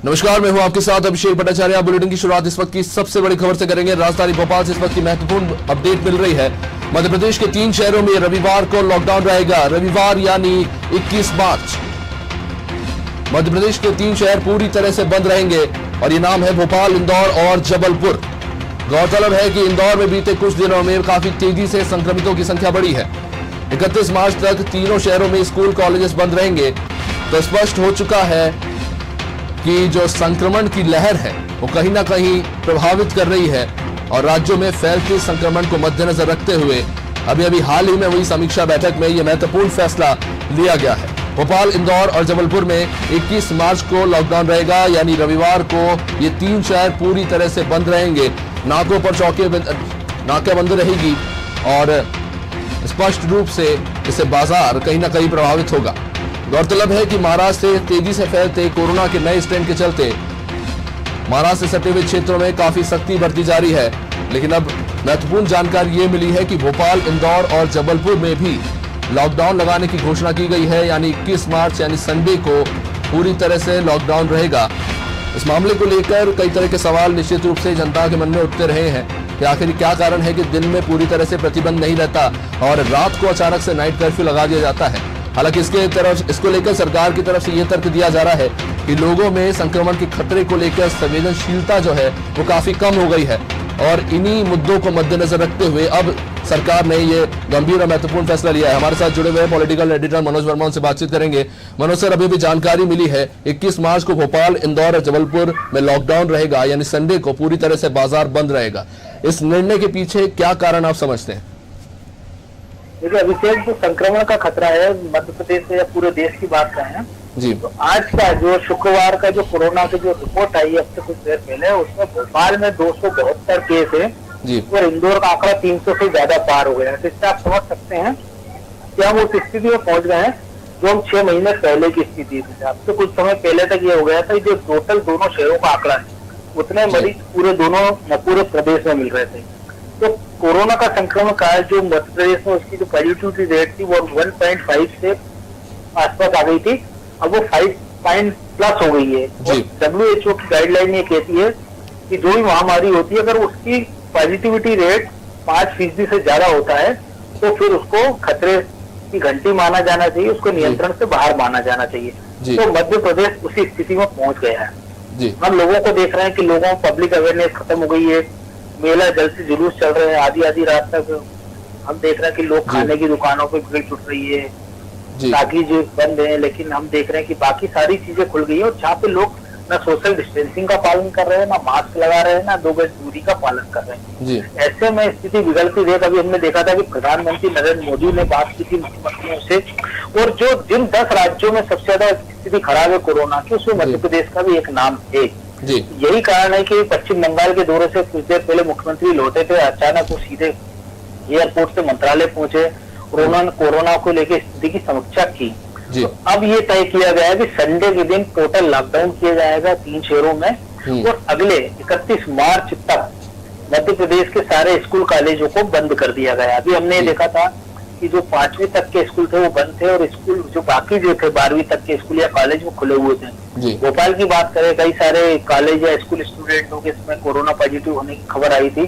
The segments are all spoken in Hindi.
नमस्कार, मैं हूं आपके साथ अभिषेक भट्टाचार्य। बुलेटिन की शुरुआत इस वक्त की सबसे बड़ी खबर से करेंगे। राजधानी भोपाल से इस वक्त की महत्वपूर्ण अपडेट मिल रही है। मध्य प्रदेश के 3 शहरों में रविवार को लॉकडाउन रहेगा। रविवार यानी 21 मार्च। मध्य प्रदेश के 3 शहर पूरी तरह से बंद रहेंगे और ये नाम है भोपाल, इंदौर और जबलपुर। गौरतलब है कि इंदौर में बीते कुछ दिनों में काफी तेजी से संक्रमितों की संख्या बढ़ी है। 31 मार्च तक तीनों शहरों में स्कूल कॉलेजेस बंद रहेंगे। तो स्पष्ट हो चुका है कि जो संक्रमण की लहर है वो कहीं ना कहीं प्रभावित कर रही है और राज्यों में फैलते संक्रमण को मद्देनजर रखते हुए अभी हाल ही में हुई समीक्षा बैठक में यह महत्वपूर्ण फैसला लिया गया है। भोपाल, इंदौर और जबलपुर में 21 मार्च को लॉकडाउन रहेगा, यानी रविवार को ये 3 शहर पूरी तरह से बंद रहेंगे। नाकों पर नाकेबंदी रहेगी और स्पष्ट रूप से इससे बाजार कहीं ना कहीं प्रभावित होगा। गौरतलब है कि महाराष्ट्र से तेजी से फैलते कोरोना के नए स्ट्रेन के चलते महाराष्ट्र से सटे हुए क्षेत्रों में काफी सख्ती बरती जा रही है। लेकिन अब महत्वपूर्ण जानकारी ये मिली है कि भोपाल, इंदौर और जबलपुर में भी लॉकडाउन लगाने की घोषणा की गई है, यानी 21 मार्च यानी संडे को पूरी तरह से लॉकडाउन रहेगा। इस मामले को लेकर कई तरह के सवाल निश्चित रूप से जनता के मन में उठते रहे हैं कि आखिर क्या कारण है कि दिन में पूरी तरह से प्रतिबंध नहीं रहता और रात को अचानक से नाइट कर्फ्यू लगा दिया जाता है। हालांकि इसको लेकर सरकार की तरफ से यह तर्क दिया जा रहा है कि लोगों में संक्रमण के खतरे को लेकर संवेदनशीलता जो है वो काफी कम हो गई है और इन्हीं मुद्दों को मद्देनजर रखते हुए अब सरकार ने ये गंभीर और महत्वपूर्ण फैसला लिया है। हमारे साथ जुड़े हुए पॉलिटिकल एडिटर मनोज वर्मा से बातचीत करेंगे। मनोज सर, अभी भी जानकारी मिली है 21 मार्च को भोपाल, इंदौर और जबलपुर में लॉकडाउन रहेगा, यानी संडे को पूरी तरह से बाजार बंद रहेगा। इस निर्णय के पीछे क्या कारण आप समझते हैं? देखिए अभिषेक, जो संक्रमण का खतरा है मध्य प्रदेश से या पूरे देश की बात करें जी, तो आज का जो शुक्रवार का जो कोरोना की जो रिपोर्ट आई है अब से कुछ देर पहले, उसमें भोपाल में 272 केस है जी, और इंदौर का आंकड़ा 300 से ज्यादा पार हो गया है। तो इससे आप समझ सकते हैं कि हम उस स्थिति में पहुंच गए हैं जो हम 6 महीने पहले की स्थिति थी। अब से कुछ समय पहले तक ये हो गया था जो टोटल दोनों शहरों का आंकड़ा है उतने मरीज पूरे प्रदेश में मिल रहे थे। तो कोरोना का संक्रमण काल जो मध्य प्रदेश में उसकी जो पॉजिटिविटी रेट थी वो 1.5 से आसपास आ गई थी, अब वो 5+ हो गई है। WHO की गाइडलाइन ये कहती है कि जो भी महामारी होती है अगर उसकी पॉजिटिविटी रेट 5% से ज्यादा होता है तो फिर उसको खतरे की घंटी माना जाना चाहिए, उसको नियंत्रण से बाहर माना जाना चाहिए। तो मध्य प्रदेश उसी स्थिति में पहुंच गया है। हम लोगों को देख रहे हैं कि लोगों में पब्लिक अवेयरनेस खत्म हो गई है, मेला जल्द से जुलूस चल रहे हैं, आधी रात तक हम देख रहे हैं कि लोग खाने की दुकानों पे भीड़ जुट रही है, ताकि जो बंद है, लेकिन हम देख रहे हैं कि बाकी सारी चीजें खुल गई है और जहाँ पे लोग ना सोशल डिस्टेंसिंग का पालन कर रहे हैं, ना मास्क लगा रहे हैं, ना 2 गज दूरी का पालन कर रहे हैं। ऐसे में स्थिति बिगड़ती देख अभी हमने देखा था कि प्रधानमंत्री नरेंद्र मोदी ने बात की थी मुख्यमंत्रियों से, और जो जिन 10 राज्यों में सबसे ज्यादा स्थिति खराब है कोरोना की उसमें मध्य प्रदेश का भी एक नाम है। यही कारण है कि पश्चिम बंगाल के दौरे से कुछ देर पहले मुख्यमंत्री लौटे थे, अचानक वो सीधे एयरपोर्ट से मंत्रालय पहुंचे और उन्होंने कोरोना को लेकर स्थिति की समीक्षा की। तो अब ये तय किया गया है कि संडे के दिन टोटल लॉकडाउन किया जाएगा 3 शहरों में और अगले 31 मार्च तक मध्य प्रदेश के सारे स्कूल कॉलेजों को बंद कर दिया गया। अभी हमने देखा था कि जो 5वीं तक के स्कूल थे वो बंद थे और स्कूल जो बाकी जो थे 12वीं तक के स्कूल या कॉलेज वो खुले हुए थे। भोपाल की बात करें, कई सारे कॉलेज या स्कूल स्टूडेंटों के इसमें कोरोना पॉजिटिव होने की खबर आई थी,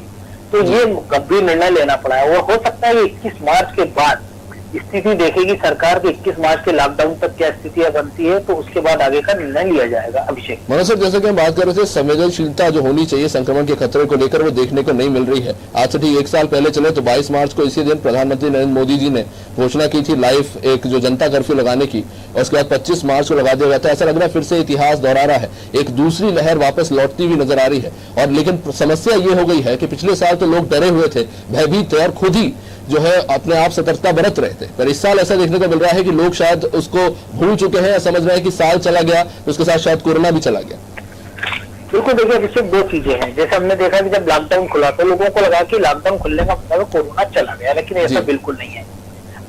तो ये गंभीर निर्णय लेना पड़ा है। और हो सकता है 21 मार्च के बाद स्थिति देखेगी सरकार के 21 मार्च के लॉकडाउन तक क्या स्थितियां बनती है, तो उसके बाद आगे का निर्णय लिया जाएगा। अभिषेक, मनोज सर, जैसे कि हम बात कर रहे थे संवेदनशीलता जो होनी चाहिए संक्रमण के खतरे को लेकर वो देखने को नहीं मिल रही है। आज से ठीक 1 साल पहले चले तो 22 मार्च को इसी दिन प्रधानमंत्री नरेंद्र मोदी जी ने घोषणा की थी लाइव एक जो जनता कर्फ्यू लगाने की, और उसके बाद 25 मार्च को लगा दिया गया था। ऐसा लग रहा है फिर से इतिहास दोहरा रहा है, एक दूसरी लहर वापस लौटती हुई नजर आ रही है। और लेकिन समस्या ये हो गई है कि पिछले साल तो लोग डरे हुए थे, भयभीत थे और खुद ही जो है अपने आप सतर्कता बरत रहे थे, पर इस साल ऐसा देखने को मिल रहा है कि लोग शायद उसको भूल चुके हैं, समझ रहे हैं कि साल चला गया तो उसके साथ शायद कोरोना भी चला गया। बिल्कुल, देखिए अभिषेक, 2 चीजें हैं। जैसे हमने देखा कि जब लॉकडाउन खुला तो लोगों को लगा कि लॉकडाउन खुलने का मतलब कोरोना चला गया, लेकिन ऐसा बिल्कुल नहीं है।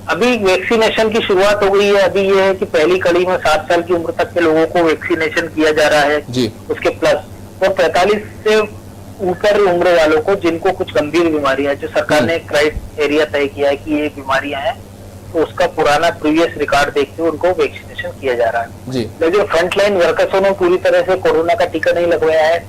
अभी वैक्सीनेशन की शुरुआत हो गई है। अभी ये है कि पहली कड़ी में 60 साल की उम्र तक के लोगों को वैक्सीनेशन किया जा रहा है, उसके प्लस और 45 से ऊपर उम्र वालों को जिनको कुछ गंभीर बीमारियां, जो सरकार ने क्राइटेरिया तय किया है कि ये बीमारियां हैं, तो उसका पुराना प्रीवियस रिकॉर्ड देखते हुए उनको वैक्सीनेशन किया जा रहा है। जी। लेकिन फ्रंटलाइन वर्कर्सों ने पूरी तरह से कोरोना का टीका नहीं लगवाया है।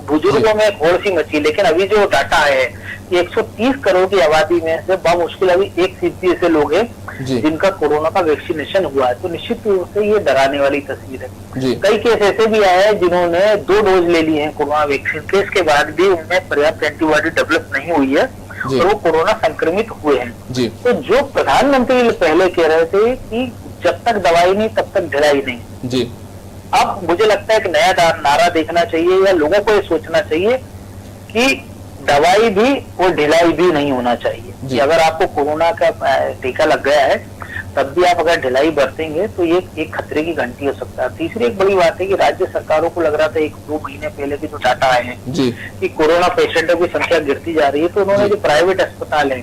बुजुर्गों में एक होड़ सी मची, लेकिन अभी जो डाटा है कि 130 करोड़ की आबादी में से मुश्किल अभी 1% ऐसे लोग हैं जिनका कोरोना का वैक्सीनेशन हुआ है। तो निश्चित रूप से ये डराने वाली तस्वीर है। कई केस ऐसे भी आए हैं जिन्होंने 2 डोज ले लिए हैं कोरोना वैक्सीन के, इसके बाद भी उनमें पर्याप्त एंटीबॉडी डेवलप नहीं हुई है और वो कोरोना संक्रमित हुए हैं। तो जो प्रधानमंत्री पहले कह रहे थे कि जब तक दवाई नहीं तब तक ढिलाई नहीं, जी, अब मुझे लगता है कि नया नारा देखना चाहिए या लोगों को ये सोचना चाहिए कि दवाई भी और ढिलाई भी नहीं होना चाहिए। कि अगर आपको कोरोना का टीका लग गया है तब भी आप अगर ढिलाई बरतेंगे तो ये एक खतरे की घंटी हो सकता है। तीसरी एक बड़ी बात है कि राज्य सरकारों को लग रहा था 1-2 महीने पहले के जो डाटा आए हैं कि कोरोना पेशेंटों की संख्या गिरती जा रही है, तो उन्होंने जो प्राइवेट अस्पताल है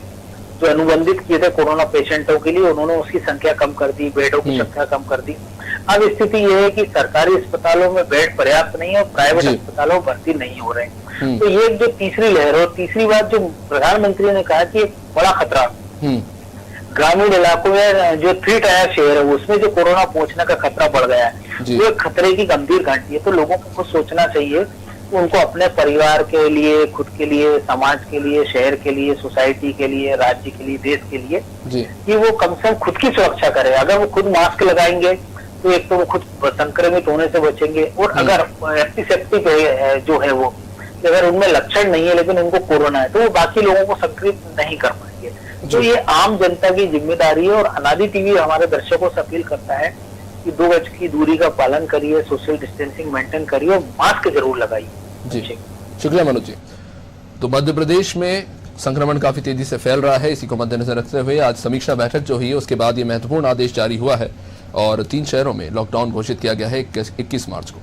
जो अनुबंधित किए थे कोरोना पेशेंटों के लिए, उन्होंने उसकी संख्या कम कर दी, बेडों की संख्या कम कर दी। अब स्थिति यह है कि सरकारी अस्पतालों में बेड पर्याप्त नहीं है और प्राइवेट अस्पतालों में भर्ती नहीं हो रहे हैं। तो ये जो तीसरी लहर और तीसरी बात जो प्रधानमंत्री ने कहा कि एक बड़ा खतरा ग्रामीण इलाकों में जो 3 टायर शहर है उसमें जो कोरोना पहुंचने का खतरा बढ़ गया है, वो एक खतरे की गंभीर घंटी है। तो लोगों को कुछ सोचना चाहिए कि उनको अपने परिवार के लिए, खुद के लिए, समाज के लिए, शहर के लिए, सोसाइटी के लिए, राज्य के लिए, देश के लिए कि वो कम से कम खुद की सुरक्षा करे। अगर वो खुद मास्क लगाएंगे तो एक तो वो खुद संक्रमित होने से बचेंगे, और अगर एंटीसेप्टिक जो है वो अगर उनमें लक्षण नहीं है लेकिन उनको कोरोना है तो वो बाकी लोगों को संक्रमित नहीं कर पाएंगे। तो ये आम जनता की जिम्मेदारी है और अनादि टीवी हमारे दर्शकों से अपील करता है कि 2 गज की दूरी का पालन करिए, सोशल डिस्टेंसिंग मेंटेन करिए और मास्क जरूर लगाइए। जी, शुक्रिया मनोज जी। तो मध्य प्रदेश में संक्रमण काफी तेजी से फैल रहा है, इसी को मद्देनजर रखते हुए आज समीक्षा बैठक जो हुई है उसके बाद ये महत्वपूर्ण आदेश जारी हुआ है और 3 शहरों में लॉकडाउन घोषित किया गया है 21 मार्च को।